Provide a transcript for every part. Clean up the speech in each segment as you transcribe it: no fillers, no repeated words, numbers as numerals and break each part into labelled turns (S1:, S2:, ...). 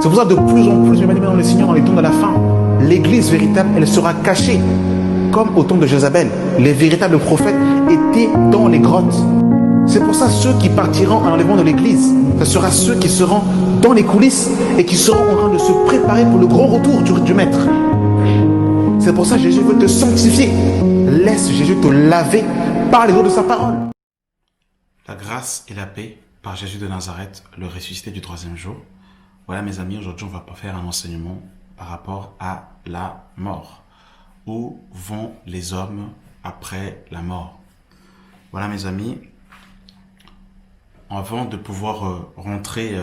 S1: C'est pour ça que de plus en plus, bien-aimés dans le Seigneur, dans les temps de la fin, l'église véritable, elle sera cachée. Comme au temps de Jézabel, les véritables prophètes étaient dans les grottes. C'est pour ça ceux qui partiront à l'enlèvement de l'église, ce sera ceux qui seront dans les coulisses et qui seront en train de se préparer pour le grand retour du Maître. C'est pour ça que Jésus veut te sanctifier. Laisse Jésus te laver par les eaux de sa parole.
S2: La grâce et la paix par Jésus de Nazareth, le ressuscité du troisième jour. Voilà mes amis, aujourd'hui on va faire un enseignement par rapport à la mort. Où vont les hommes après la mort? Voilà mes amis, avant de pouvoir rentrer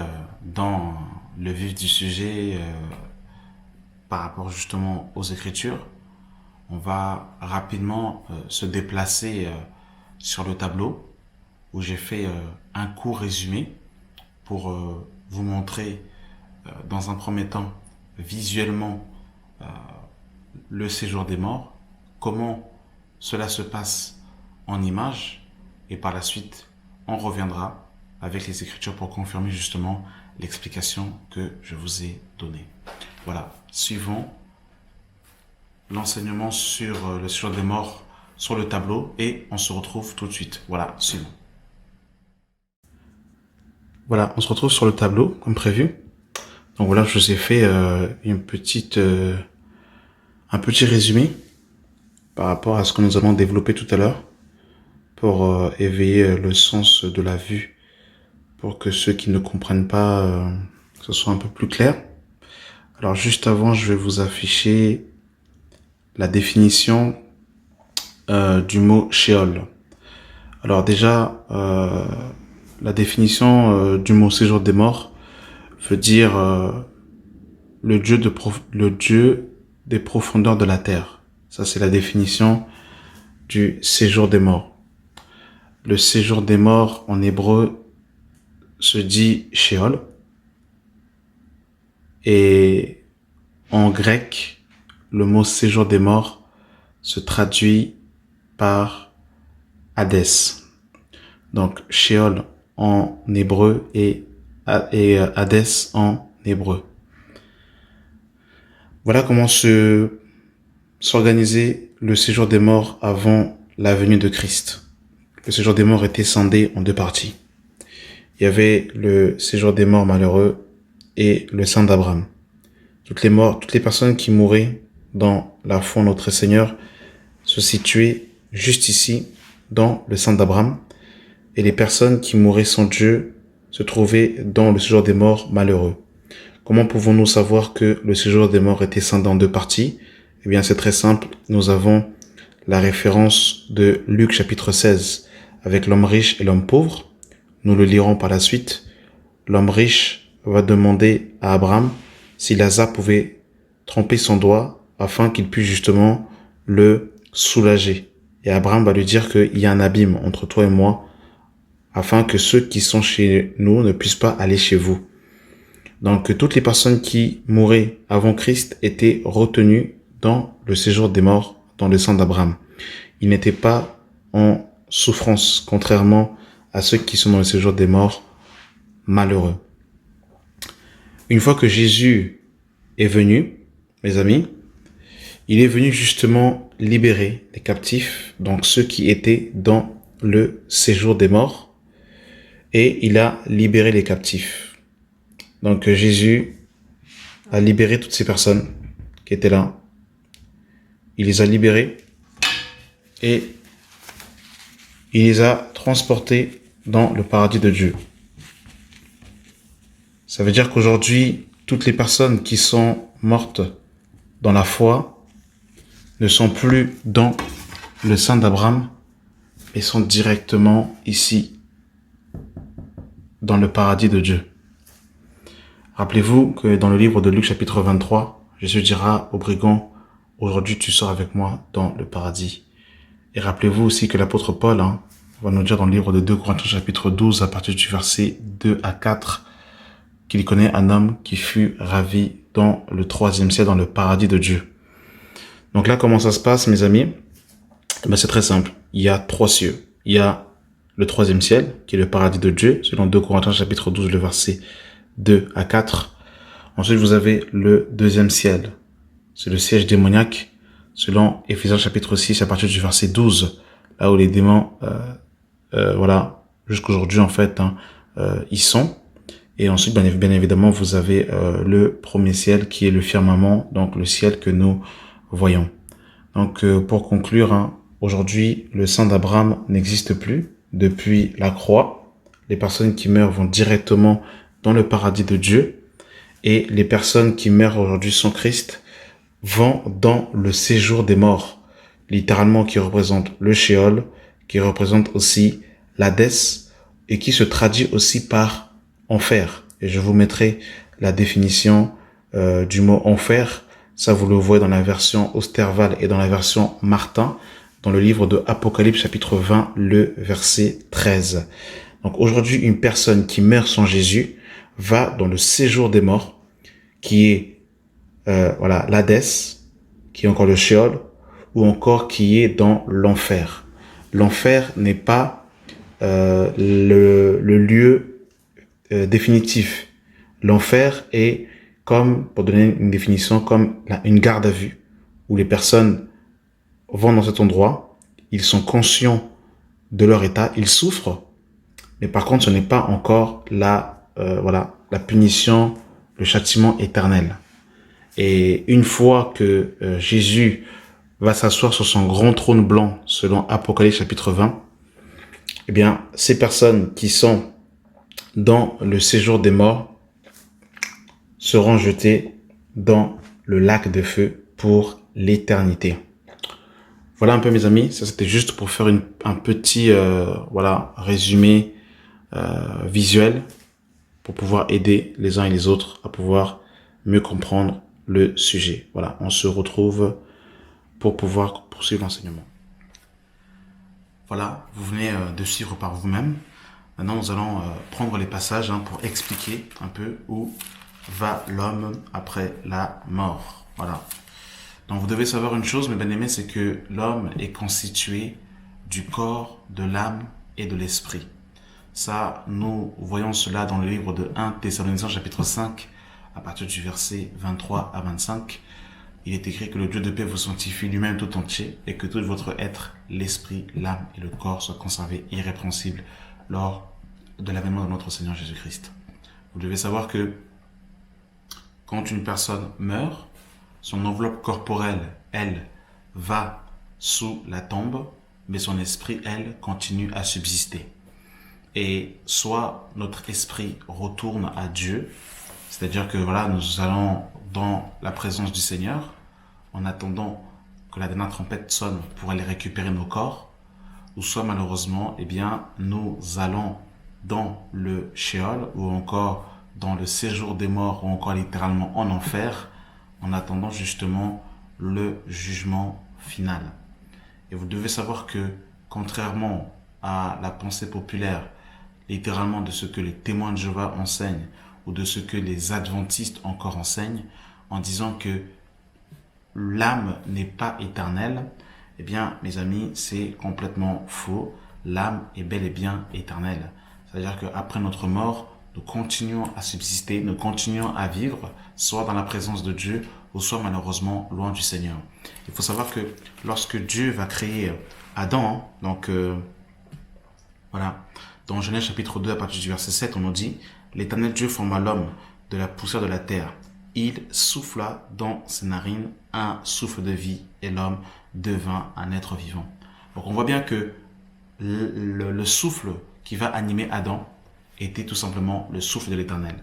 S2: dans le vif du sujet par rapport justement aux Écritures, on va rapidement se déplacer sur le tableau où j'ai fait un court résumé pour vous montrer dans un premier temps visuellement le séjour des morts, comment cela se passe en images, et par la suite on reviendra avec les Écritures pour confirmer justement l'explication que je vous ai donnée. Voilà, suivons l'enseignement sur le séjour des morts sur le tableau et on se retrouve tout de suite. Voilà, suivons. Voilà, on se retrouve sur le tableau comme prévu. Donc voilà, je vous ai fait un petit résumé par rapport à ce que nous allons développer tout à l'heure pour éveiller le sens de la vue, pour que ceux qui ne comprennent pas, ce soit un peu plus clair. Alors juste avant, je vais vous afficher la définition du mot Sheol. Alors déjà, la définition du mot séjour des morts veut dire le Dieu des profondeurs de la terre. Ça, c'est la définition du séjour des morts. Le séjour des morts en hébreu se dit Sheol. Et en grec, le mot séjour des morts se traduit par Hadès. Donc Sheol en hébreu et Hadès en hébreu. Voilà comment s'organisait le séjour des morts avant la venue de Christ. Le séjour des morts était scindé en deux parties. Il y avait le séjour des morts malheureux et le sein d'Abraham. Toutes les personnes qui mouraient dans la foi en notre Seigneur se situaient juste ici, dans le sein d'Abraham, et les personnes qui mouraient sans Dieu se trouvaient dans le séjour des morts malheureux. Comment pouvons-nous savoir que le séjour des morts était scindé en deux parties? Eh bien, c'est très simple. Nous avons la référence de Luc chapitre 16 avec l'homme riche et l'homme pauvre. Nous le lirons par la suite. L'homme riche va demander à Abraham si Lazare pouvait tremper son doigt afin qu'il puisse justement le soulager. Et Abraham va lui dire qu'il y a un abîme entre toi et moi afin que ceux qui sont chez nous ne puissent pas aller chez vous. Donc, toutes les personnes qui mouraient avant Christ étaient retenues dans le séjour des morts, dans le sang d'Abraham. Ils n'étaient pas en souffrance, contrairement à ceux qui sont dans le séjour des morts malheureux. Une fois que Jésus est venu, mes amis, il est venu justement libérer les captifs, donc ceux qui étaient dans le séjour des morts, et il a libéré les captifs. Donc Jésus a libéré toutes ces personnes qui étaient là. Il les a libérés et il les a transportés dans le paradis de Dieu. Ça veut dire qu'aujourd'hui, toutes les personnes qui sont mortes dans la foi ne sont plus dans le sein d'Abraham et sont directement ici, dans le paradis de Dieu. Rappelez-vous que dans le livre de Luc chapitre 23, Jésus dira aux brigands, « Aujourd'hui tu sors avec moi dans le paradis ». Et rappelez-vous aussi que l'apôtre Paul va nous dire dans le livre de 2 Corinthiens chapitre 12, à partir du verset 2 à 4, qu'il connaît un homme qui fut ravi dans le 3e ciel, dans le paradis de Dieu. Donc là, comment ça se passe, mes amis? C'est très simple. Il y a 3 cieux. Il y a le 3e ciel, qui est le paradis de Dieu, selon 2 Corinthiens chapitre 12, le verset 2 à 4. Ensuite, vous avez le deuxième ciel. C'est le siège démoniaque, selon Éphésiens chapitre 6, à partir du verset 12, là où les démons, voilà, jusqu'aujourd'hui, en fait, y sont. Et ensuite, bien évidemment, vous avez le premier ciel qui est le firmament, donc le ciel que nous voyons. Donc, pour conclure, aujourd'hui, le sang d'Abraham n'existe plus. Depuis la croix, les personnes qui meurent vont directement dans le paradis de Dieu. Et les personnes qui meurent aujourd'hui sans Christ vont dans le séjour des morts, littéralement qui représente le Sheol, qui représente aussi l'Hadès et qui se traduit aussi par enfer. Et je vous mettrai la définition du mot enfer. Ça, vous le voyez dans la version Osterval et dans la version Martin, dans le livre de Apocalypse chapitre 20, le verset 13. Donc aujourd'hui, une personne qui meurt sans Jésus va dans le séjour des morts, qui est voilà, l'Hadès, qui est encore le Sheol, ou encore qui est dans l'enfer. L'enfer n'est pas le lieu définitif. L'enfer est comme, pour donner une définition, comme une garde à vue, où les personnes vont dans cet endroit, ils sont conscients de leur état, ils souffrent, mais par contre, ce n'est pas encore voilà, la punition, le châtiment éternel. Et une fois que Jésus va s'asseoir sur son grand trône blanc, selon Apocalypse chapitre 20, eh bien, ces personnes qui sont dans le séjour des morts seront jetées dans le lac de feu pour l'éternité. Voilà un peu, mes amis. Ça, c'était juste pour faire un petit voilà, résumé visuel pour pouvoir aider les uns et les autres à pouvoir mieux comprendre le sujet. Voilà, on se retrouve pour pouvoir poursuivre l'enseignement. Voilà, vous venez de suivre par vous-même. Maintenant, nous allons prendre les passages pour expliquer un peu où va l'homme après la mort. Voilà. Donc, vous devez savoir une chose, mes bien-aimés, c'est que l'homme est constitué du corps, de l'âme et de l'esprit. Ça, nous voyons cela dans le livre de 1 Thessaloniciens chapitre 5, à partir du verset 23 à 25. Il est écrit que le Dieu de paix vous sanctifie lui-même tout entier et que tout votre être, l'esprit, l'âme et le corps soient conservés irrépréhensibles lors de l'avènement de notre Seigneur Jésus-Christ. Vous devez savoir que quand une personne meurt, son enveloppe corporelle, elle, va sous la tombe, mais son esprit, elle, continue à subsister. Et soit notre esprit retourne à Dieu, c'est-à-dire que voilà, nous allons dans la présence du Seigneur, en attendant que la dernière trompette sonne pour aller récupérer nos corps, ou soit malheureusement, eh bien, nous allons dans le Sheol, ou encore dans le séjour des morts, ou encore littéralement en enfer, en attendant justement le jugement final. Et vous devez savoir que, contrairement à la pensée populaire, littéralement de ce que les témoins de Jéhovah enseignent, ou de ce que les adventistes encore enseignent, en disant que l'âme n'est pas éternelle, eh bien, mes amis, c'est complètement faux. L'âme est bel et bien éternelle. C'est-à-dire qu'après notre mort, nous continuons à subsister, nous continuons à vivre, soit dans la présence de Dieu, ou soit malheureusement loin du Seigneur. Il faut savoir que lorsque Dieu va créer Adam, voilà, dans Genèse chapitre 2, à partir du verset 7, on nous dit « L'Éternel Dieu forma l'homme de la poussière de la terre. Il souffla dans ses narines un souffle de vie, et l'homme devint un être vivant. » Donc on voit bien que le souffle qui va animer Adam était tout simplement le souffle de l'Éternel.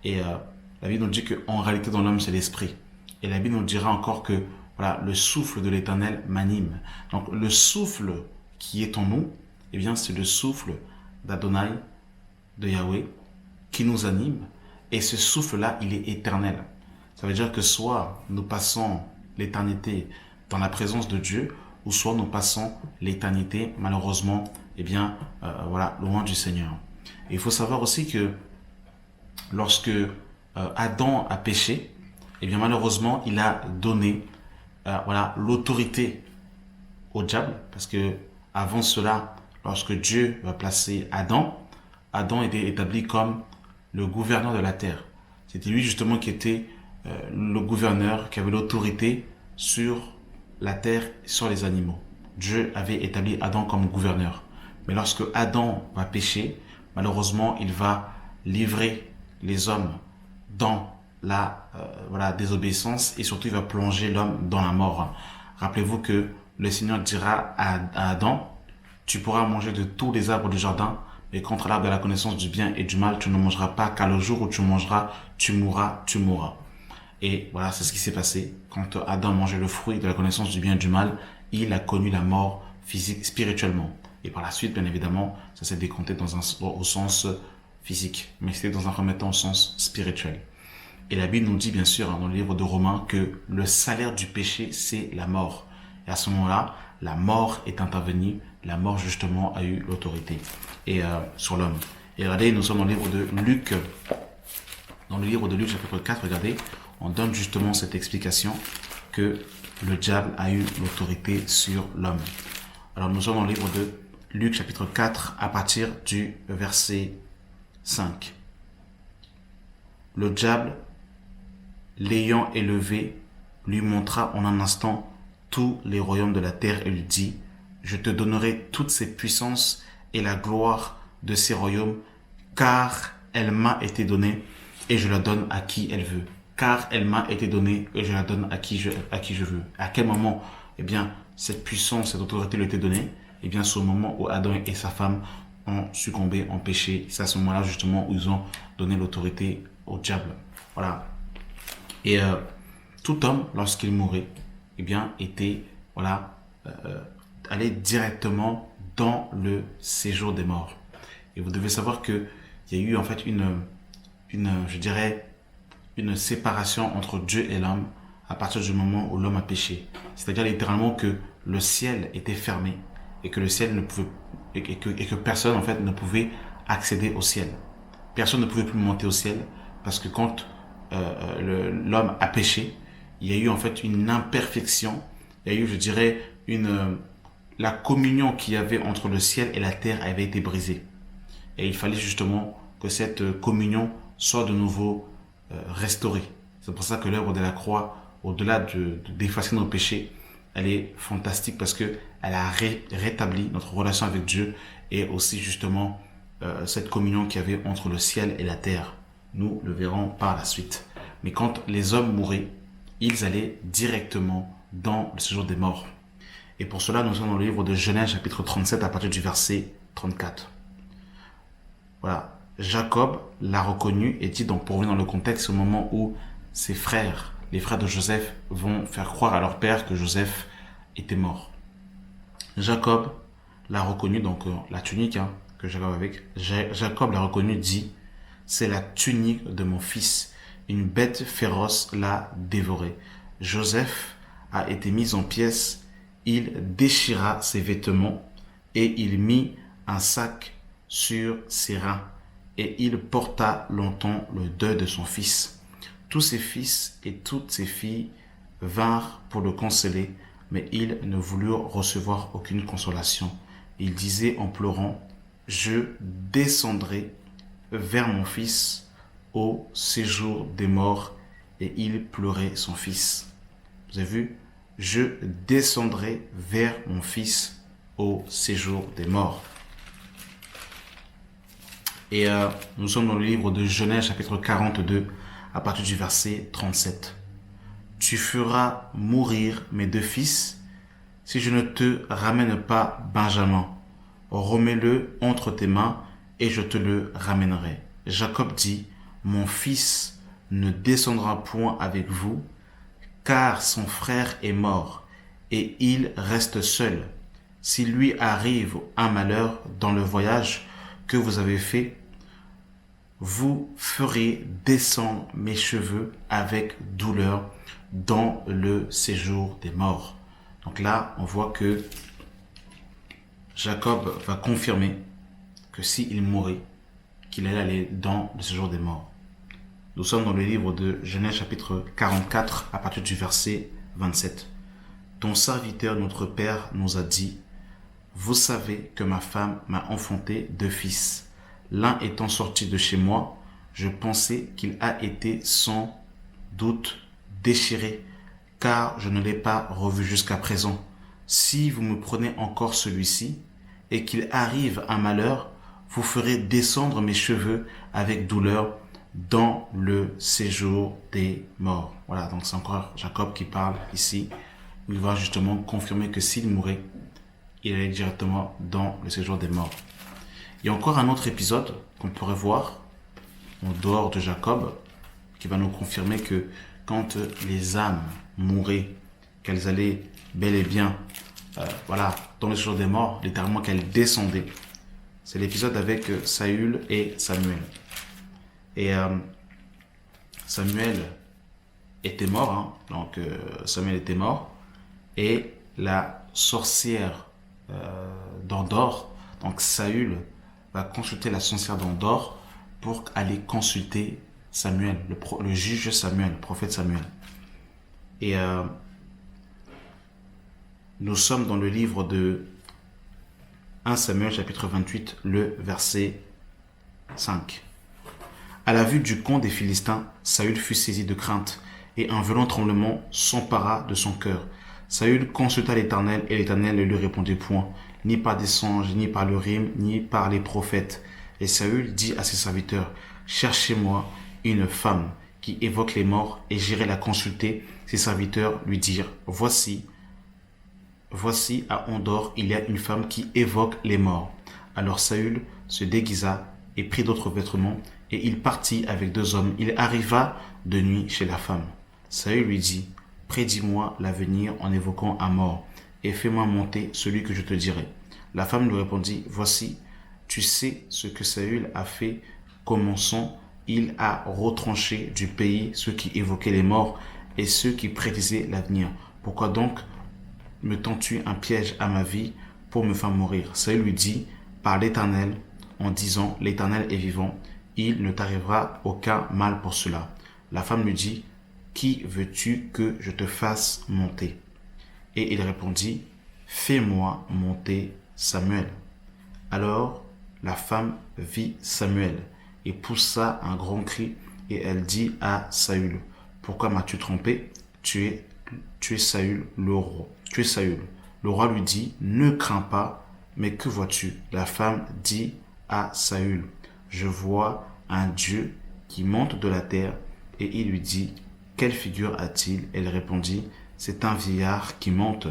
S2: Et la Bible nous dit qu'en réalité dans l'homme c'est l'esprit. Et la Bible nous dira encore que voilà, le souffle de l'Éternel m'anime. Donc le souffle qui est en nous, eh bien c'est le souffle d'Adonai, de Yahweh, qui nous anime. Et ce souffle-là, il est éternel. Ça veut dire que soit nous passons l'éternité dans la présence de Dieu, ou soit nous passons l'éternité, malheureusement, eh bien, voilà, loin du Seigneur. Et il faut savoir aussi que lorsque Adam a péché, eh bien, malheureusement, il a donné voilà, l'autorité au diable, parce que avant cela, lorsque Dieu va placer Adam, Adam était établi comme le gouverneur de la terre. C'était lui justement qui était le gouverneur, qui avait l'autorité sur la terre, sur les animaux. Dieu avait établi Adam comme gouverneur. Mais lorsque Adam va pécher, malheureusement, il va livrer les hommes dans la désobéissance et surtout il va plonger l'homme dans la mort. Rappelez-vous que le Seigneur dira à Adam, tu pourras manger de tous les arbres du jardin, mais contre l'arbre de la connaissance du bien et du mal, tu ne mangeras pas, car le jour où tu mangeras, tu mourras. Et voilà, c'est ce qui s'est passé. Quand Adam mangeait le fruit de la connaissance du bien et du mal, il a connu la mort physique, spirituellement. Et par la suite, bien évidemment, ça s'est décompté au sens physique, mais c'était dans un premier temps au sens spirituel. Et la Bible nous dit bien sûr dans le livre de Romains que le salaire du péché, c'est la mort. Et à ce moment-là, la mort est intervenue, la mort justement a eu l'autorité sur l'homme. Et regardez, nous sommes dans le livre de Luc, chapitre 4, regardez, on donne justement cette explication que le diable a eu l'autorité sur l'homme. Alors nous sommes dans le livre de Luc chapitre 4 à partir du verset 5. Le diable, l'ayant élevé, lui montra en un instant tous les royaumes de la terre et lui dit, je te donnerai toutes ces puissances et la gloire de ces royaumes, car elle m'a été donnée et je la donne à qui elle veut. Car elle m'a été donnée et je la donne à qui je veux. À quel moment, cette puissance, cette autorité lui a été donnée? C'est au moment où Adam et sa femme ont succombé en péché. C'est à ce moment-là, justement, où ils ont donné l'autorité au diable. Voilà. Et tout homme, lorsqu'il mourait, était, allé directement dans le séjour des morts. Et vous devez savoir que il y a eu en fait une séparation entre Dieu et l'homme à partir du moment où l'homme a péché. C'est-à-dire littéralement que le ciel était fermé et que le ciel ne pouvait et que personne en fait ne pouvait accéder au ciel. Personne ne pouvait plus monter au ciel parce que quand l'homme a péché, il y a eu en fait une imperfection. Il y a eu, la communion qu'il y avait entre le ciel et la terre avait été brisée. Et il fallait justement que cette communion soit de nouveau restaurée. C'est pour ça que l'œuvre de la croix, au-delà d'effacer nos péchés, elle est fantastique parce que elle a rétabli notre relation avec Dieu et aussi justement cette communion qu'il y avait entre le ciel et la terre. Nous le verrons par la suite. Mais quand les hommes mouraient, ils allaient directement dans le séjour des morts. Et pour cela, nous sommes dans le livre de Genèse, chapitre 37, à partir du verset 34. Voilà. Jacob l'a reconnu et dit, donc pour revenir dans le contexte, au moment où ses frères, les frères de Joseph, vont faire croire à leur père que Joseph était mort. Jacob l'a reconnu, donc la tunique que Jacob avait avec, Jacob l'a reconnu, dit, c'est la tunique de mon fils. Une bête féroce l'a dévoré. Joseph a été mis en pièces. Il déchira ses vêtements et il mit un sac sur ses reins. Et il porta longtemps le deuil de son fils. Tous ses fils et toutes ses filles vinrent pour le consoler, mais il ne voulut recevoir aucune consolation. Il disait en pleurant, je descendrai vers mon fils au séjour des morts, et il pleurait son fils. Vous avez vu? Je descendrai vers mon fils au séjour des morts. Et nous sommes dans le livre de Genèse, chapitre 42, à partir du verset 37. Tu feras mourir mes deux fils si je ne te ramène pas Benjamin. Remets-le entre tes mains et je te le ramènerai. Jacob dit, mon fils ne descendra point avec vous, car son frère est mort et il reste seul. S'il lui arrive un malheur dans le voyage que vous avez fait, vous ferez descendre mes cheveux avec douleur dans le séjour des morts. Donc là, on voit que Jacob va confirmer que s'il mourait, qu'il allait aller dans le séjour des morts. Nous sommes dans le livre de Genèse chapitre 44 à partir du verset 27. Ton serviteur, notre père, nous a dit, vous savez que ma femme m'a enfanté deux fils. L'un étant sorti de chez moi, Je pensais qu'il a été sans doute déchiré, car je ne l'ai pas revu jusqu'à présent. Si vous me prenez encore celui-ci, et qu'il arrive un malheur, vous ferez descendre mes cheveux avec douleur dans le séjour des morts. Voilà, donc c'est encore Jacob qui parle ici. Il va justement confirmer que s'il mourait, il allait directement dans le séjour des morts. Il y a encore un autre épisode qu'on pourrait voir en dehors de Jacob, qui va nous confirmer que quand les âmes mouraient, qu'elles allaient bel et bien dans le séjour des morts, littéralement qu'elles descendaient. C'est l'épisode avec Saül et Samuel. Et Samuel était mort, Samuel était mort, et la sorcière d'Endor, donc Saül va consulter la sorcière d'Endor pour aller consulter Samuel, le juge Samuel, le prophète Samuel. Et nous sommes dans le livre de 1 Samuel chapitre 28, le verset 5. À la vue du camp des Philistins, Saül fut saisi de crainte, et un violent tremblement s'empara de son cœur. Saül consulta l'Éternel, et l'Éternel ne lui répondit point, ni par des songes, ni par le rime, ni par les prophètes. Et Saül dit à ses serviteurs, cherchez-moi une femme qui évoque les morts, et j'irai la consulter. Ses serviteurs lui dirent, voici à Endor, il y a une femme qui évoque les morts. Alors Saül se déguisa et prit d'autres vêtements, et il partit avec 2 hommes. Il arriva de nuit chez la femme. Saül lui dit, prédis-moi l'avenir en évoquant un mort, et fais-moi monter celui que je te dirai. La femme lui répondit, voici, tu sais ce que Saül a fait, commençant, il a retranché du pays ceux qui évoquaient les morts et ceux qui prédisaient l'avenir. Pourquoi donc me tends-tu un piège à ma vie pour me faire mourir? Saül lui dit, par l'Éternel, en disant, l'Éternel est vivant, il ne t'arrivera aucun mal pour cela. La femme lui dit, qui veux-tu que je te fasse monter? Et il répondit, fais-moi monter Samuel. Alors la femme vit Samuel et poussa un grand cri, et elle dit à Saül, pourquoi m'as-tu trompé? Tu es Saül le roi. Tu es Saül. Le roi lui dit, ne crains pas, mais que vois-tu? La femme dit à Saül, je vois un Dieu qui monte de la terre. Et il lui dit, quelle figure a-t-il? Elle répondit, c'est un vieillard qui monte,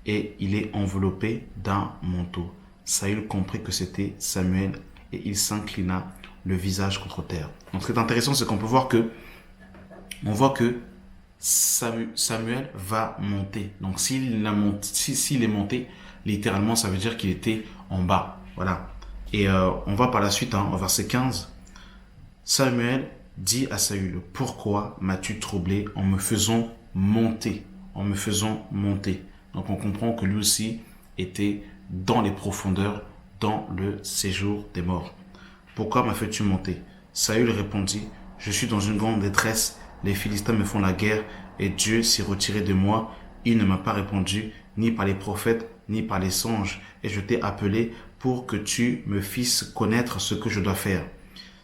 S2: et il est enveloppé d'un manteau. Saül comprit que c'était Samuel, et il s'inclina le visage contre terre. Donc ce qui est intéressant, c'est qu'on peut voir que Samuel va monter. Donc s'il est monté, littéralement, ça veut dire qu'il était en bas. Voilà. Et on va par la suite, au verset 15. Samuel dit à Saül, pourquoi m'as-tu troublé en me faisant monter? Donc on comprend que lui aussi était dans les profondeurs, dans le séjour des morts. Pourquoi m'as fait-tu monter? Saül répondit, je suis dans une grande détresse, les Philistins me font la guerre, et Dieu s'est retiré de moi. Il ne m'a pas répondu, ni par les prophètes, ni par les songes, et je t'ai appelé pour que tu me fisses connaître ce que je dois faire.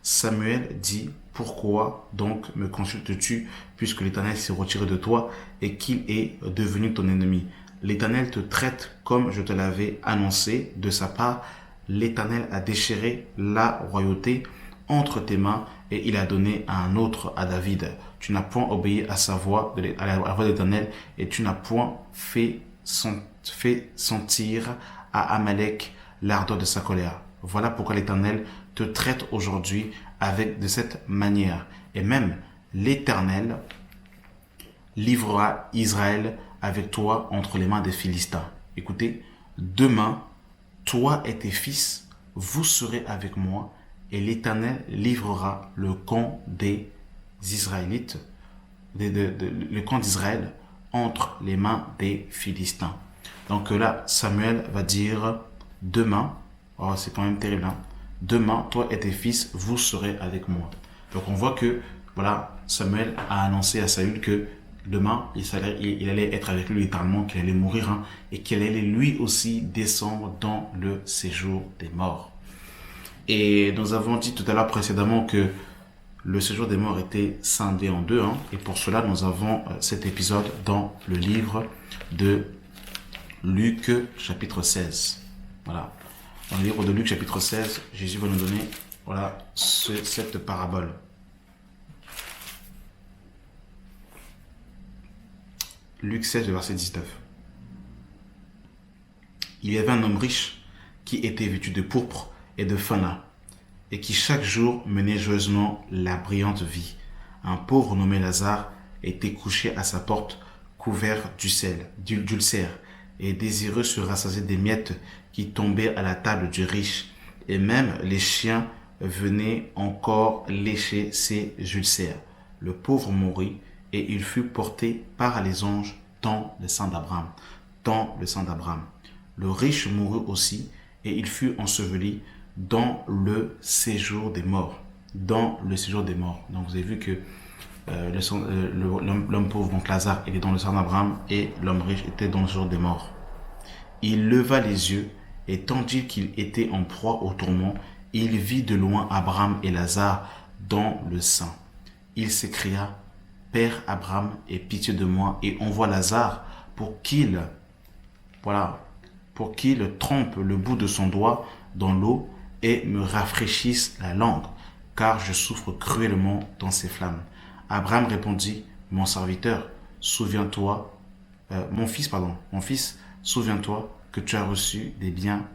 S2: Samuel dit, pourquoi donc me consultes-tu, puisque l'Éternel s'est retiré de toi et qu'il est devenu ton ennemi? L'Éternel te traite comme je te l'avais annoncé de sa part. L'Éternel a déchiré la royauté entre tes mains et il a donné à un autre, à David. Tu n'as point obéi à sa voix, à la voix de l'Éternel, et tu n'as point fait sentir à Amalek l'ardeur de sa colère. Voilà pourquoi l'Éternel te traite aujourd'hui de cette manière. Et même l'Éternel livrera Israël avec toi entre les mains des Philistins. Écoutez, demain, toi et tes fils, vous serez avec moi, et l'Éternel livrera le camp des Israélites, le camp d'Israël entre les mains des Philistins. Donc là, Samuel va dire, demain, oh c'est quand même terrible, demain, toi et tes fils, vous serez avec moi. Donc on voit que, voilà, Samuel a annoncé à Saül que demain, il allait être avec lui littéralement, qu'il allait mourir, et qu'il allait lui aussi descendre dans le séjour des morts. Et nous avons dit tout à l'heure précédemment que le séjour des morts était scindé en deux, hein, et pour cela, nous avons cet épisode dans le livre de Luc, chapitre 16. Voilà. Dans le livre de Luc, chapitre 16, Jésus va nous donner, voilà, cette parabole. Luc 16, verset 19. Il y avait un homme riche qui était vêtu de pourpre et de fin lin, et qui chaque jour menait joyeusement la brillante vie. Un pauvre nommé Lazare était couché à sa porte, couvert d'ulcère, et désireux se rassasier des miettes qui tombaient à la table du riche, et même les chiens venaient encore lécher ses ulcères. Le pauvre mourut, et il fut porté par les anges dans le sein d'Abraham. Dans le sein d'Abraham. Le riche mourut aussi, et il fut enseveli dans le séjour des morts. Dans le séjour des morts. Donc vous avez vu que l'homme pauvre, donc Lazare, était dans le sein d'Abraham, et l'homme riche était dans le séjour des morts. Il leva les yeux, et tandis qu'il était en proie au tourment, il vit de loin Abraham et Lazare dans le sein. Il s'écria: Père Abraham, aie pitié de moi et envoie Lazare pour qu'il trempe le bout de son doigt dans l'eau et me rafraîchisse la langue, car je souffre cruellement dans ces flammes. Abraham répondit: Mon serviteur, souviens-toi, mon fils, souviens-toi que tu as reçu des biens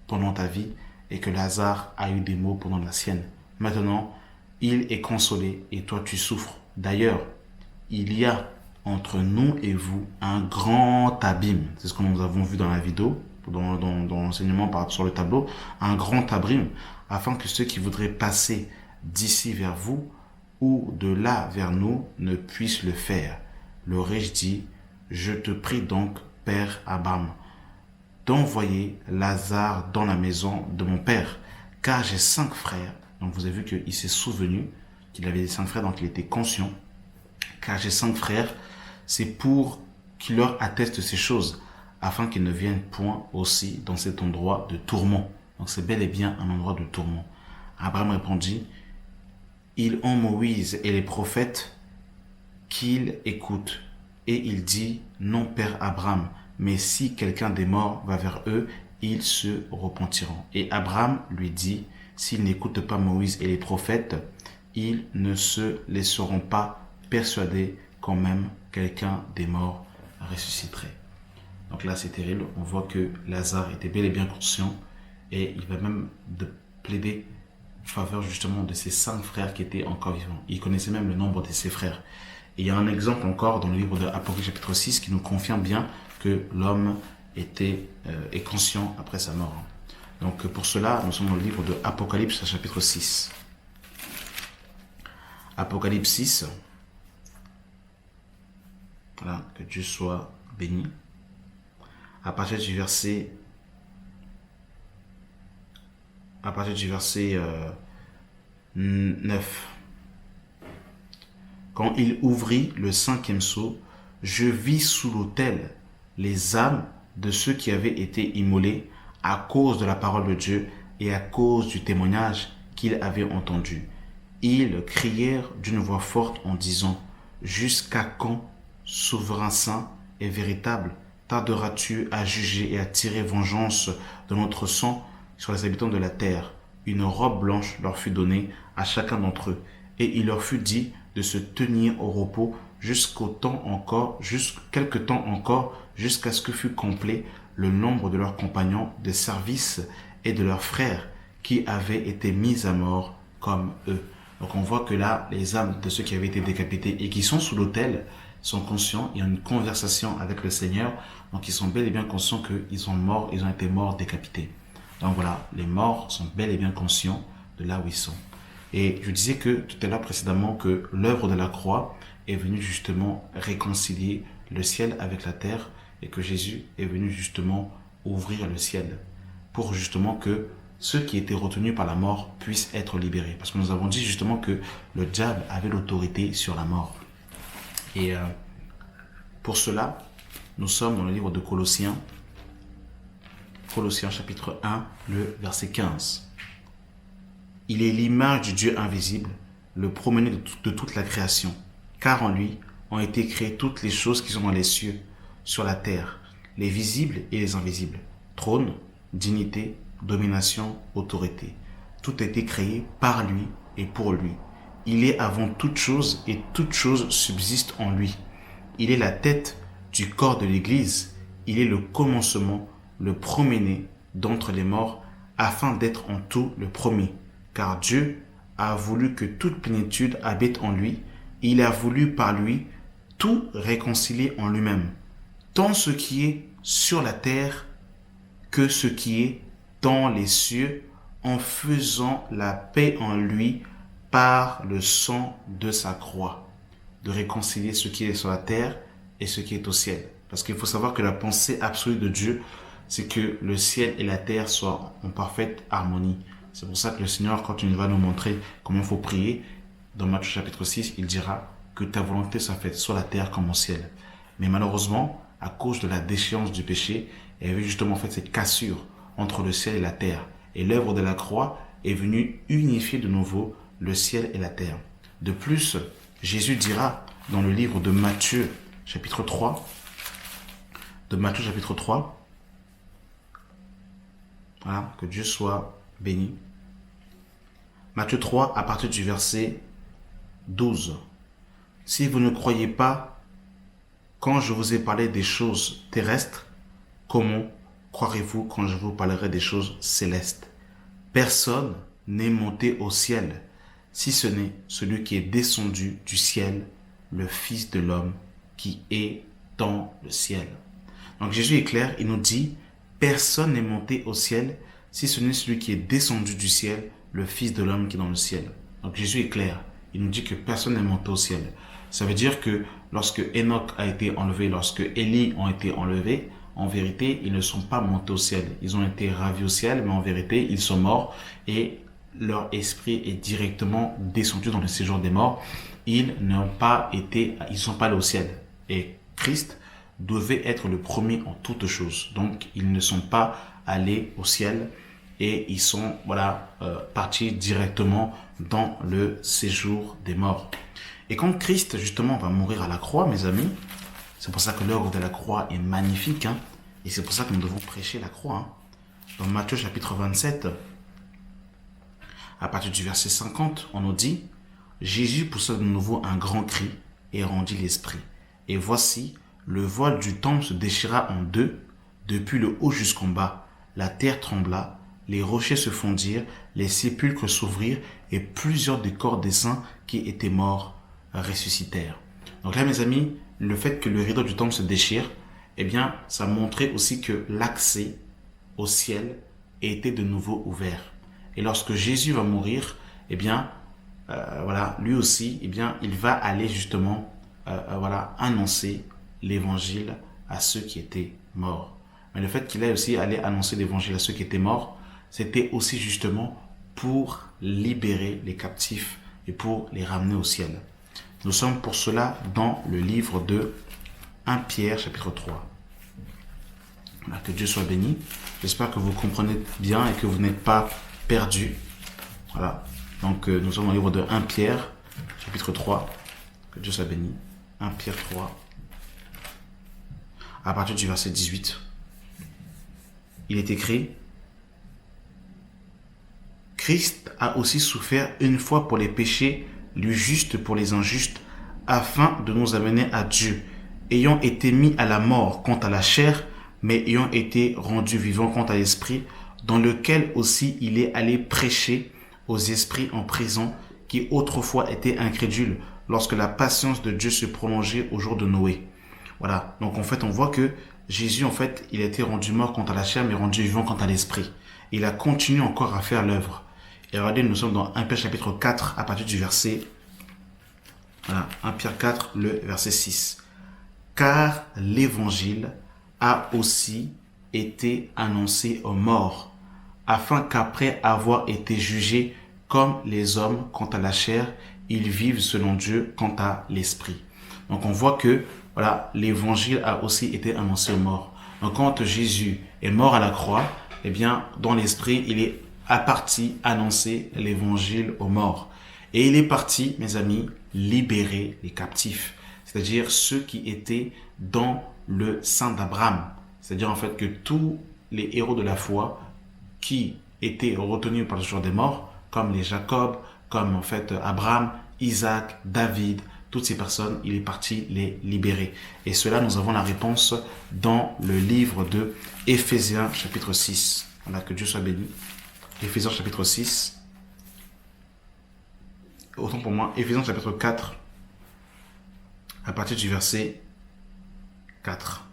S2: pendant ta vie et que Lazare a eu des maux pendant la sienne. Maintenant, il est consolé et toi tu souffres. D'ailleurs, il y a entre nous et vous un grand abîme. C'est ce que nous avons vu dans la vidéo, dans l'enseignement sur le tableau. Un grand abîme, afin que ceux qui voudraient passer d'ici vers vous ou de là vers nous ne puissent le faire. Le riche dit: Je te prie donc, Père Abraham, d'envoyer Lazare dans la maison de mon père, car j'ai 5 frères. Donc vous avez vu qu'il s'est souvenu qu'il avait 5 frères, donc il était conscient. Car j'ai 5 frères, c'est pour qu'il leur atteste ces choses, afin qu'ils ne viennent point aussi dans cet endroit de tourment. Donc c'est bel et bien un endroit de tourment. Abraham répondit: Ils ont Moïse et les prophètes qu'ils écoutent. Et il dit: Non, Père Abraham, mais si quelqu'un des morts va vers eux, ils se repentiront. Et Abraham lui dit: S'ils n'écoutent pas Moïse et les prophètes, ils ne se laisseront pas persuader quand même quelqu'un des morts ressusciterait. Donc là, c'est terrible. On voit que Lazare était bel et bien conscient et il va même plaider en faveur justement de ses 5 frères qui étaient encore vivants. Il connaissait même le nombre de ses frères. Et il y a un exemple encore dans le livre de Apocalypse chapitre 6 qui nous confirme bien que l'homme est conscient après sa mort. Donc pour cela, nous sommes dans le livre de Apocalypse chapitre 6. Apocalypse 6. Voilà, que Dieu soit béni. À partir du verset 9. Quand il ouvrit le 5e sceau, je vis sous l'autel les âmes de ceux qui avaient été immolés à cause de la parole de Dieu et à cause du témoignage qu'ils avaient entendu. Ils crièrent d'une voix forte en disant: Jusqu'à quand, souverain saint et véritable, tarderas-tu à juger et à tirer vengeance de notre sang sur les habitants de la terre? Une robe blanche leur fut donnée à chacun d'entre eux, et il leur fut dit de se tenir au repos quelque temps encore, jusqu'à ce que fût complet le nombre de leurs compagnons de service et de leurs frères qui avaient été mis à mort comme eux. Donc on voit que là, les âmes de ceux qui avaient été décapités et qui sont sous l'autel sont conscients, il y a une conversation avec le Seigneur, donc ils sont bel et bien conscients qu'ils ont été morts décapités. Donc voilà, les morts sont bel et bien conscients de là où ils sont. Et je disais que tout à l'heure précédemment que l'œuvre de la croix est venue justement réconcilier le ciel avec la terre et que Jésus est venu justement ouvrir le ciel pour justement que ceux qui étaient retenus par la mort puissent être libérés. Parce que nous avons dit justement que le diable avait l'autorité sur la mort. Et pour cela, nous sommes dans le livre de Colossiens chapitre 1, le verset 15. Il est l'image du Dieu invisible, le premier de toute la création. Car en lui ont été créées toutes les choses qui sont dans les cieux, sur la terre, les visibles et les invisibles. Trône, dignité, domination, autorité. Tout a été créé par lui et pour lui. Il est avant toute chose et toute chose subsiste en lui. Il est la tête du corps de l'Église. Il est le commencement, le premier-né d'entre les morts, afin d'être en tout le premier. Car Dieu a voulu que toute plénitude habite en lui. Il a voulu par lui tout réconcilier en lui-même, tant ce qui est sur la terre que ce qui est dans les cieux, en faisant la paix en lui par le sang de sa croix, de réconcilier ce qui est sur la terre et ce qui est au ciel. Parce qu'il faut savoir que la pensée absolue de Dieu, c'est que le ciel et la terre soient en parfaite harmonie. C'est pour ça que le Seigneur, quand il va nous montrer comment il faut prier, dans Matthieu chapitre 6, il dira que ta volonté soit faite sur la terre comme au ciel. Mais malheureusement, à cause de la déchéance du péché, il y avait justement fait cette cassure entre le ciel et la terre. Et l'œuvre de la croix est venue unifier de nouveau le ciel et la terre. De plus, Jésus dira dans le livre de Matthieu chapitre 3, voilà, que Dieu soit béni. Matthieu 3, à partir du verset 12. Si vous ne croyez pas, quand je vous ai parlé des choses terrestres, comment croirez-vous quand je vous parlerai des choses célestes? Personne n'est monté au ciel, si ce n'est celui qui est descendu du ciel, le Fils de l'homme qui est dans le ciel. Donc Jésus est clair, il nous dit, personne n'est monté au ciel, si ce n'est celui qui est descendu du ciel, le Fils de l'homme qui est dans le ciel. Donc Jésus est clair, il nous dit que personne n'est monté au ciel. Ça veut dire que lorsque Enoch a été enlevé, lorsque Élie ont été enlevés, en vérité, ils ne sont pas montés au ciel. Ils ont été ravis au ciel, mais en vérité, ils sont morts et leur esprit est directement descendu dans le séjour des morts. Ils sont pas allés au ciel. Et Christ devait être le premier en toutes choses. Donc, ils ne sont pas allés au ciel et ils sont, partis directement dans le séjour des morts. Et quand Christ, justement, va mourir à la croix, mes amis, c'est pour ça que l'œuvre de la croix est magnifique, hein, et c'est pour ça que nous devons prêcher la croix. Hein. Dans Matthieu chapitre 27, à partir du verset 50, on nous dit « Jésus poussa de nouveau un grand cri et rendit l'esprit. Et voici, le voile du temple se déchira en deux, depuis le haut jusqu'en bas. La terre trembla, les rochers se fondirent, les sépulcres s'ouvrirent, et plusieurs des corps des saints qui étaient morts ressuscitèrent. » Donc là, mes amis, le fait que le rideau du temple se déchire, eh bien, ça montrait aussi que l'accès au ciel était de nouveau ouvert. Et lorsque Jésus va mourir, eh bien, lui aussi, eh bien, il va aller justement, annoncer l'évangile à ceux qui étaient morts. Mais le fait qu'il ait aussi allé annoncer l'évangile à ceux qui étaient morts, c'était aussi justement pour libérer les captifs et pour les ramener au ciel. Nous sommes pour cela dans le livre de 1 Pierre, chapitre 3. Voilà, que Dieu soit béni. J'espère que vous comprenez bien et que vous n'êtes pas perdus. Voilà. Donc, nous sommes dans le livre de 1 Pierre, chapitre 3. Que Dieu soit béni. 1 Pierre 3. À partir du verset 18. Il est écrit: Christ a aussi souffert une fois pour les péchés, le juste pour les injustes, afin de nous amener à Dieu, ayant été mis à la mort quant à la chair, mais ayant été rendu vivant quant à l'esprit, dans lequel aussi il est allé prêcher aux esprits en prison, qui autrefois étaient incrédules, lorsque la patience de Dieu se prolongeait au jour de Noé. Voilà, donc en fait on voit que Jésus, en fait, il a été rendu mort quant à la chair, mais rendu vivant quant à l'esprit. Il a continué encore à faire l'œuvre. Et regardez, nous sommes dans 1 Pierre chapitre 4, à partir du verset, 1 Pierre 4, le verset 6. Car l'évangile a aussi été annoncé aux morts, afin qu'après avoir été jugés comme les hommes quant à la chair, ils vivent selon Dieu quant à l'esprit. Donc on voit que l'évangile a aussi été annoncé aux morts. Donc quand Jésus est mort à la croix, eh bien dans l'esprit, il est parti annoncer l'évangile aux morts. Et il est parti, mes amis, libérer les captifs, c'est-à-dire ceux qui étaient dans le sein d'Abraham. C'est-à-dire en fait que tous les héros de la foi qui étaient retenus par le jour des morts, comme les Jacob, comme en fait Abraham, Isaac, David, toutes ces personnes, il est parti les libérer. Et cela, nous avons la réponse dans le livre de Éphésiens chapitre 6. Voilà, que Dieu soit béni. Éphésiens chapitre 6. Autant pour moi, Éphésiens chapitre 4, à partir du verset 4.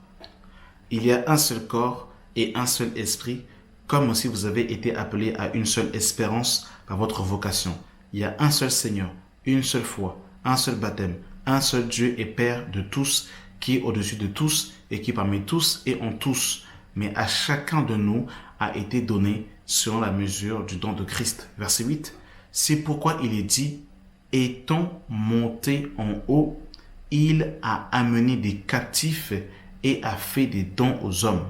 S2: Il y a un seul corps et un seul esprit, comme aussi vous avez été appelés à une seule espérance par votre vocation. Il y a un seul Seigneur, une seule foi, un seul baptême, un seul Dieu et Père de tous, qui est au-dessus de tous et qui parmi tous et en tous. Mais à chacun de nous a été donné selon la mesure du don de Christ. Verset 8. C'est pourquoi il est dit, étant monté en haut, il a amené des captifs et a fait des dons aux hommes.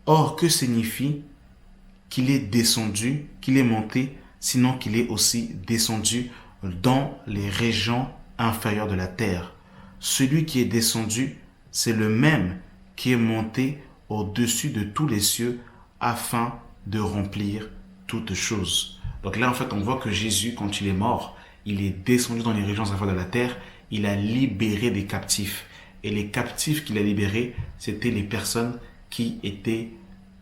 S2: Or, que signifie qu'il est descendu, qu'il est monté, sinon qu'il est aussi descendu dans les régions inférieures de la terre. Celui qui est descendu, c'est le même qui est monté au-dessus de tous les cieux afin de remplir toutes choses. Donc là, en fait, on voit que Jésus, quand il est mort, il est descendu dans les régions inférieures de la terre, il a libéré des captifs. Et les captifs qu'il a libérés, c'était les personnes qui étaient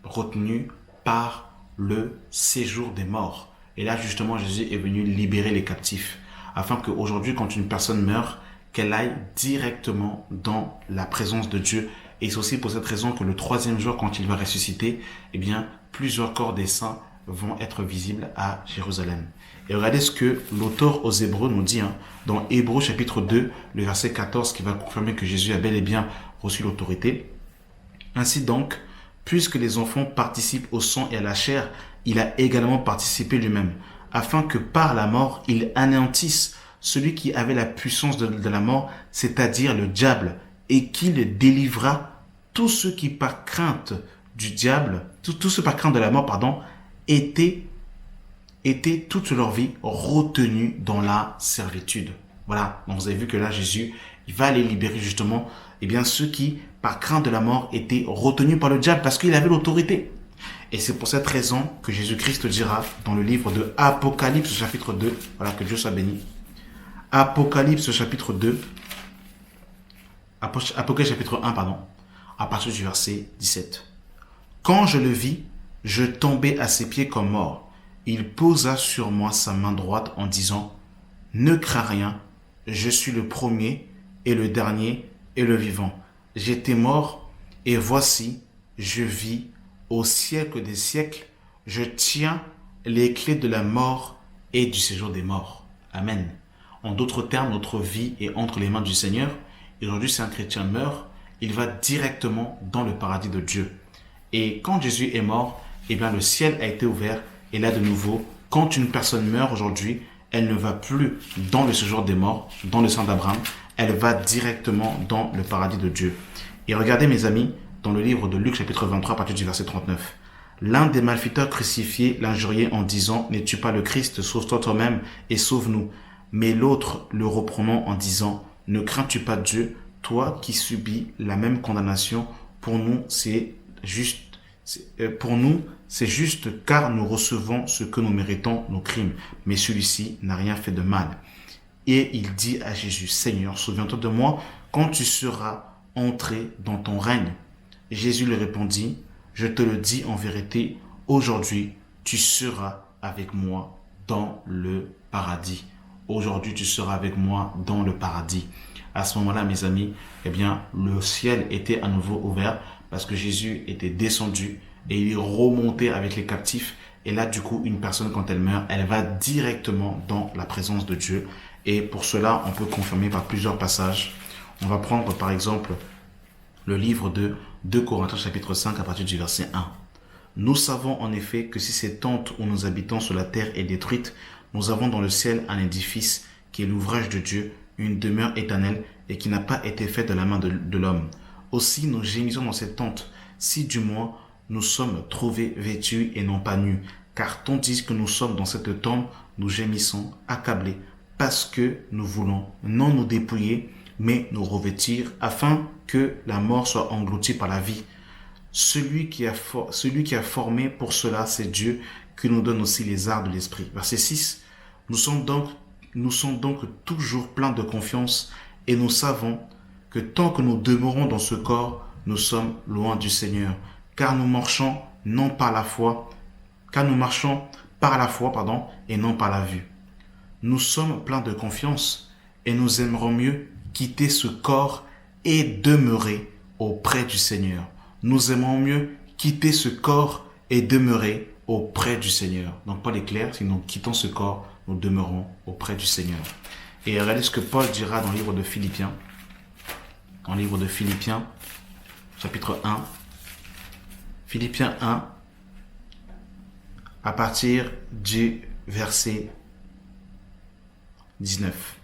S2: retenues par le séjour des morts. Et là, justement, Jésus est venu libérer les captifs, afin qu'aujourd'hui, quand une personne meurt, qu'elle aille directement dans la présence de Dieu. Et c'est aussi pour cette raison que le troisième jour, quand il va ressusciter, eh bien, plusieurs corps des saints vont être visibles à Jérusalem. Et regardez ce que l'auteur aux Hébreux nous dit, dans Hébreux chapitre 2, le verset 14, qui va confirmer que Jésus a bel et bien reçu l'autorité. Ainsi donc, puisque les enfants participent au sang et à la chair, il a également participé lui-même, afin que par la mort, il anéantisse celui qui avait la puissance de la mort, c'est-à-dire le diable, et qu'il délivra tous ceux qui par crainte du diable, tous ceux par crainte de la mort, étaient toute leur vie retenus dans la servitude. Voilà, donc vous avez vu que là, Jésus, il va aller libérer justement ceux qui, par crainte de la mort, étaient retenus par le diable parce qu'il avait l'autorité. Et c'est pour cette raison que Jésus-Christ dira dans le livre de Apocalypse chapitre 2, voilà, que Dieu soit béni. Apocalypse chapitre 2, Apocalypse chapitre 1, à partir du verset 17. Quand je le vis, je tombai à ses pieds comme mort. Il posa sur moi sa main droite en disant, « Ne crains rien, je suis le premier et le dernier et le vivant. J'étais mort et voici, je vis au siècle des siècles. Je tiens les clés de la mort et du séjour des morts. » Amen. En d'autres termes, notre vie est entre les mains du Seigneur. Et aujourd'hui, si un chrétien meurt, il va directement dans le paradis de Dieu. Et quand Jésus est mort, le ciel a été ouvert. Et là, de nouveau, quand une personne meurt aujourd'hui, elle ne va plus dans le séjour des morts, dans le sein d'Abraham, elle va directement dans le paradis de Dieu. Et regardez, mes amis, dans le livre de Luc, chapitre 23, à partir du verset 39. L'un des malfaiteurs crucifiés l'injuriait en disant, « N'es-tu pas le Christ? Sauve-toi toi-même et sauve-nous. » Mais l'autre le reprenant en disant, « Ne crains-tu pas Dieu, toi qui subis la même condamnation? Pour nous, c'est juste car nous recevons ce que nous méritons, nos crimes. Mais celui-ci n'a rien fait de mal. » Et il dit à Jésus, « Seigneur, souviens-toi de moi quand tu seras entré dans ton règne. » Jésus lui répondit, « Je te le dis en vérité, aujourd'hui tu seras avec moi dans le paradis. » Aujourd'hui tu seras avec moi dans le paradis. À ce moment-là, mes amis, le ciel était à nouveau ouvert parce que Jésus était descendu et il est remonté avec les captifs. Et là, du coup, une personne, quand elle meurt, elle va directement dans la présence de Dieu. Et pour cela, on peut confirmer par plusieurs passages. On va prendre, par exemple, le livre de 2 Corinthiens, chapitre 5, à partir du verset 1. Nous savons en effet que si cette tente où nous habitons sur la terre est détruite, nous avons dans le ciel un édifice qui est l'ouvrage de Dieu, une demeure éternelle et qui n'a pas été faite de la main de l'homme. Aussi, nous gémissons dans cette tente, si du moins nous sommes trouvés vêtus et non pas nus, Car tandis que nous sommes dans cette tombe, nous gémissons, accablés, parce que nous voulons non nous dépouiller, mais nous revêtir, afin que la mort soit engloutie par la vie. Celui qui a formé pour cela, c'est Dieu, qui nous donne aussi les arts de l'esprit. Verset 6. Nous sommes donc toujours pleins de confiance, et nous savons que tant que nous demeurons dans ce corps, nous sommes loin du Seigneur, car nous marchons par la foi, et non par la vue. Nous sommes pleins de confiance, et nous aimerons mieux quitter ce corps et demeurer auprès du Seigneur. Nous aimons mieux quitter ce corps et demeurer auprès du Seigneur. Donc Paul est clair, si nous quittons ce corps, nous demeurons auprès du Seigneur. Et regardez ce que Paul dira dans le livre de Philippiens. Dans le livre de Philippiens, chapitre 1. Philippiens 1, à partir du verset 19.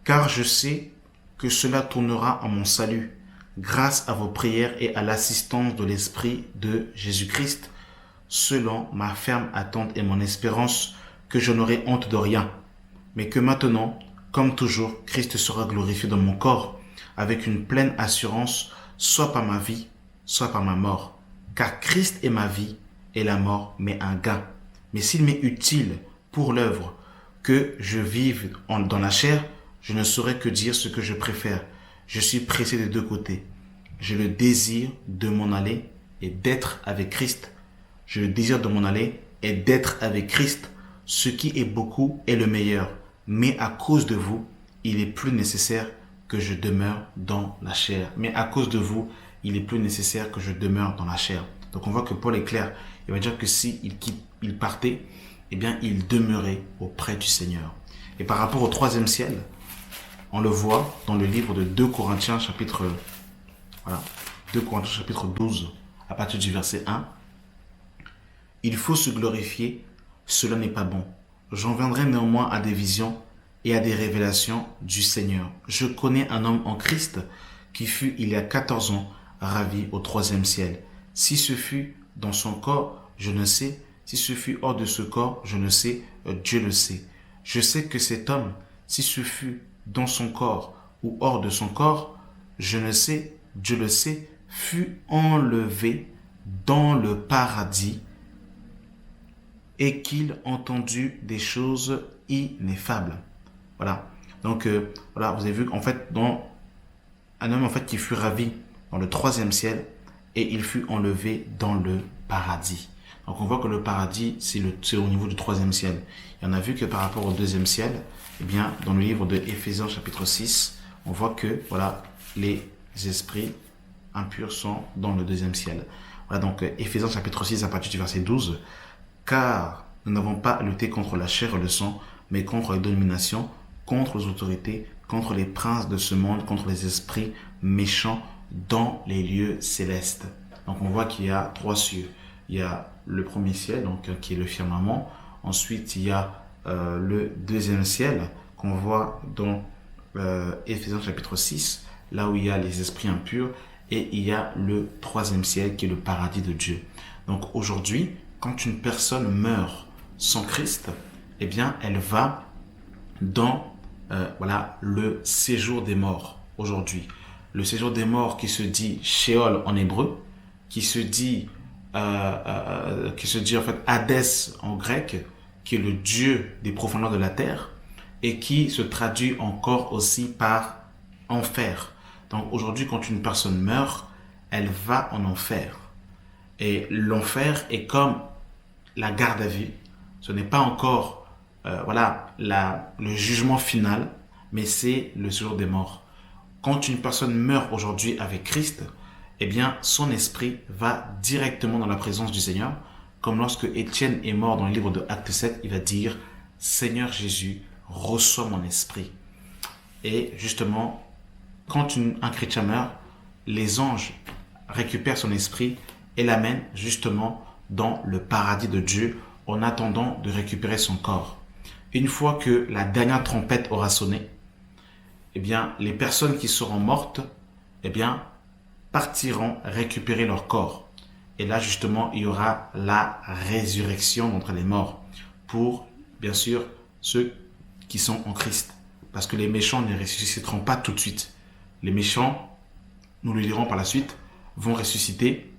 S2: Car je sais que cela tournera en mon salut, grâce à vos prières et à l'assistance de l'Esprit de Jésus-Christ, selon ma ferme attente et mon espérance que je n'aurai honte de rien, mais que maintenant, comme toujours, Christ sera glorifié dans mon corps, avec une pleine assurance, soit par ma vie, soit par ma mort. Car Christ est ma vie, et la mort m'est un gain. Mais s'il m'est utile pour l'œuvre que je vive dans la chair, je ne saurais que dire ce que je préfère. Je suis pressé des deux côtés. J'ai le désir de m'en aller et d'être avec Christ. J'ai le désir de m'en aller et d'être avec Christ. Ce qui est beaucoup est le meilleur. Mais à cause de vous, il est plus nécessaire que je demeure dans la chair. Mais à cause de vous, il est plus nécessaire que je demeure dans la chair. Donc on voit que Paul est clair. Il va dire que il partait, eh bien il demeurait auprès du Seigneur. Et par rapport au troisième ciel, on le voit dans le livre de 2 Corinthiens chapitre 12, à partir du verset 1. Il faut se glorifier, cela n'est pas bon. J'en viendrai néanmoins à des visions et à des révélations du Seigneur. Je connais un homme en Christ qui fut il y a 14 ans ravi au troisième ciel. Si ce fut dans son corps, je ne sais. Si ce fut hors de ce corps, je ne sais. Dieu le sait. Je sais que cet homme, si ce fut dans son corps ou hors de son corps, je ne sais, Dieu le sait, fut enlevé dans le paradis et qu'il entendit des choses ineffables. Voilà. Donc, voilà, vous avez vu qu'en fait, un homme qui fut ravi dans le troisième ciel et il fut enlevé dans le paradis. Donc, on voit que le paradis, c'est au niveau du troisième ciel. Et on a vu que par rapport au deuxième ciel, eh bien, dans le livre de Éphésiens chapitre 6, on voit que, voilà, les esprits impurs sont dans le deuxième ciel. Voilà, donc, Éphésiens chapitre 6 à partir du verset 12. Car nous n'avons pas à lutter contre la chair et le sang, mais contre les dominations, contre les autorités, contre les princes de ce monde, contre les esprits méchants dans les lieux célestes. Donc on voit qu'il y a 3 cieux. Il y a le premier ciel, donc qui est le firmament. Ensuite, il y a le deuxième ciel qu'on voit dans Éphésiens chapitre 6, là où il y a les esprits impurs. Et il y a le troisième ciel qui est le paradis de Dieu. Donc aujourd'hui, quand une personne meurt sans Christ, eh bien, elle va dans le séjour des morts aujourd'hui. Le séjour des morts qui se dit Sheol en hébreu, qui se dit en fait Hadès en grec, qui est le dieu des profondeurs de la terre, et qui se traduit encore aussi par enfer. Donc aujourd'hui, quand une personne meurt, elle va en enfer. Et l'enfer est comme la garde à vue. Ce n'est pas encore le jugement final, mais c'est le séjour des morts. Quand une personne meurt aujourd'hui avec Christ, eh bien, son esprit va directement dans la présence du Seigneur, comme lorsque Étienne est mort dans le livre de Acte 7, il va dire « Seigneur Jésus, reçois mon esprit ». Et justement, quand un chrétien meurt, les anges récupèrent son esprit et l'amènent justement dans le paradis de Dieu en attendant de récupérer son corps. Une fois que la dernière trompette aura sonné, eh bien, les personnes qui seront mortes, eh bien, partiront récupérer leur corps. Et là, justement, il y aura la résurrection d'entre les morts pour, bien sûr, ceux qui sont en Christ. Parce que les méchants ne ressusciteront pas tout de suite. Les méchants, nous le lirons par la suite, vont ressusciter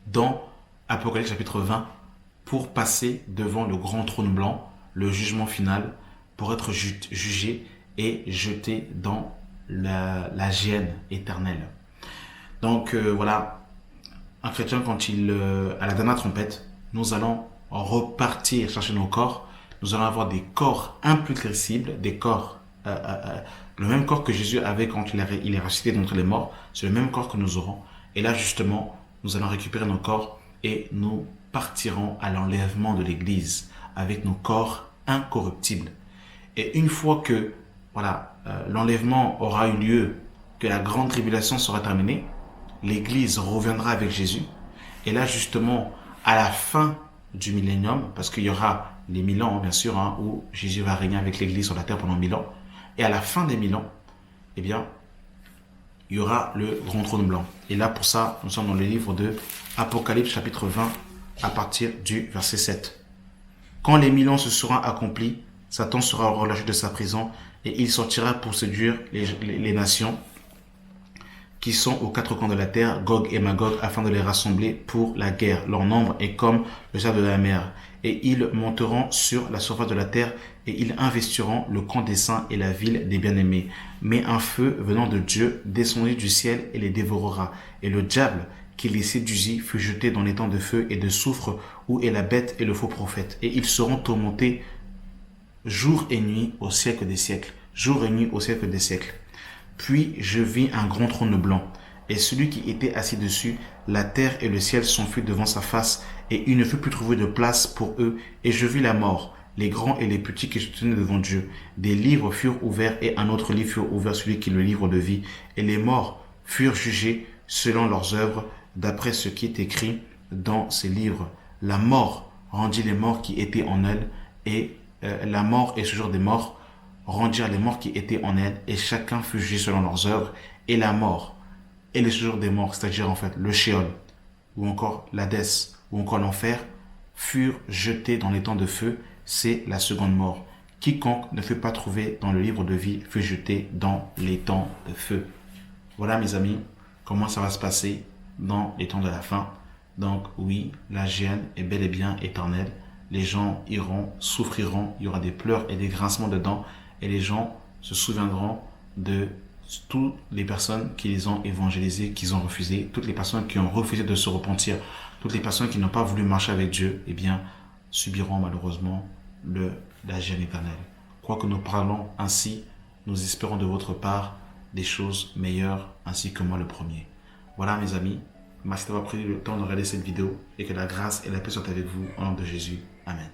S2: dans Apocalypse chapitre 20 pour passer devant le grand trône blanc, le jugement final, pour être jugés et jetés dans la géhenne éternelle. Donc voilà, un chrétien, quand à la dernière trompette, nous allons repartir chercher nos corps. Nous allons avoir des corps imputrescibles, des corps, le même corps que Jésus avait quand il est ressuscité d'entre les morts. C'est le même corps que nous aurons. Et là, justement, nous allons récupérer nos corps et nous partirons à l'enlèvement de l'Église avec nos corps incorruptibles. Et une fois que l'enlèvement aura eu lieu, que la grande tribulation sera terminée, l'Église reviendra avec Jésus. Et là, justement, à la fin du millénium, parce qu'il y aura les 1000 ans, bien sûr, où Jésus va régner avec l'Église sur la terre pendant 1000 ans. Et à la fin des 1000 ans, eh bien, il y aura le grand trône blanc. Et là, pour ça, nous sommes dans le livre de Apocalypse, chapitre 20, à partir du verset 7. Quand les 1000 ans se seront accomplis, Satan sera relâché de sa prison et il sortira pour séduire les nations qui sont aux quatre coins de la terre, Gog et Magog, afin de les rassembler pour la guerre. Leur nombre est comme le sable de la mer. Et ils monteront sur la surface de la terre et ils investiront le camp des saints et la ville des bien-aimés. Mais un feu venant de Dieu descendit du ciel et les dévorera. Et le diable qui les séduisit fut jeté dans les temps de feu et de soufre où est la bête et le faux prophète. Et ils seront tourmentés jour et nuit au siècle des siècles. Jour et nuit au siècle des siècles. Puis je vis un grand trône blanc, et celui qui était assis dessus, la terre et le ciel s'enfuirent devant sa face, et il ne fut plus trouvé de place pour eux. Et je vis la mort, les grands et les petits qui se tenaient devant Dieu. Des livres furent ouverts, et un autre livre fut ouvert, celui qui est le livre de vie. Et les morts furent jugés selon leurs œuvres, d'après ce qui est écrit dans ces livres. La mort rendit les morts qui étaient en elle, et la mort et ce jour des morts rendirent les morts qui étaient en elle, et chacun fut jugé selon leurs œuvres. Et la mort et le séjour des morts, c'est-à-dire en fait le Sheol, ou encore l'Hadès, ou encore l'enfer, furent jetés dans les temps de feu. C'est la seconde mort. Quiconque ne fut pas trouvé dans le livre de vie fut jeté dans les temps de feu. Voilà mes amis, comment ça va se passer dans les temps de la fin. Donc oui, la géhenne est bel et bien éternelle. Les gens iront, souffriront, il y aura des pleurs et des grincements de dents, et les gens se souviendront de toutes les personnes qui les ont évangélisés, qu'ils ont refusé, toutes les personnes qui ont refusé de se repentir, toutes les personnes qui n'ont pas voulu marcher avec Dieu, eh bien, subiront malheureusement la géhenne éternelle. Quoi que nous parlons ainsi, nous espérons de votre part des choses meilleures, ainsi que moi le premier. Voilà mes amis, merci d'avoir pris le temps de regarder cette vidéo, et que la grâce et la paix soient avec vous, au nom de Jésus. Amen.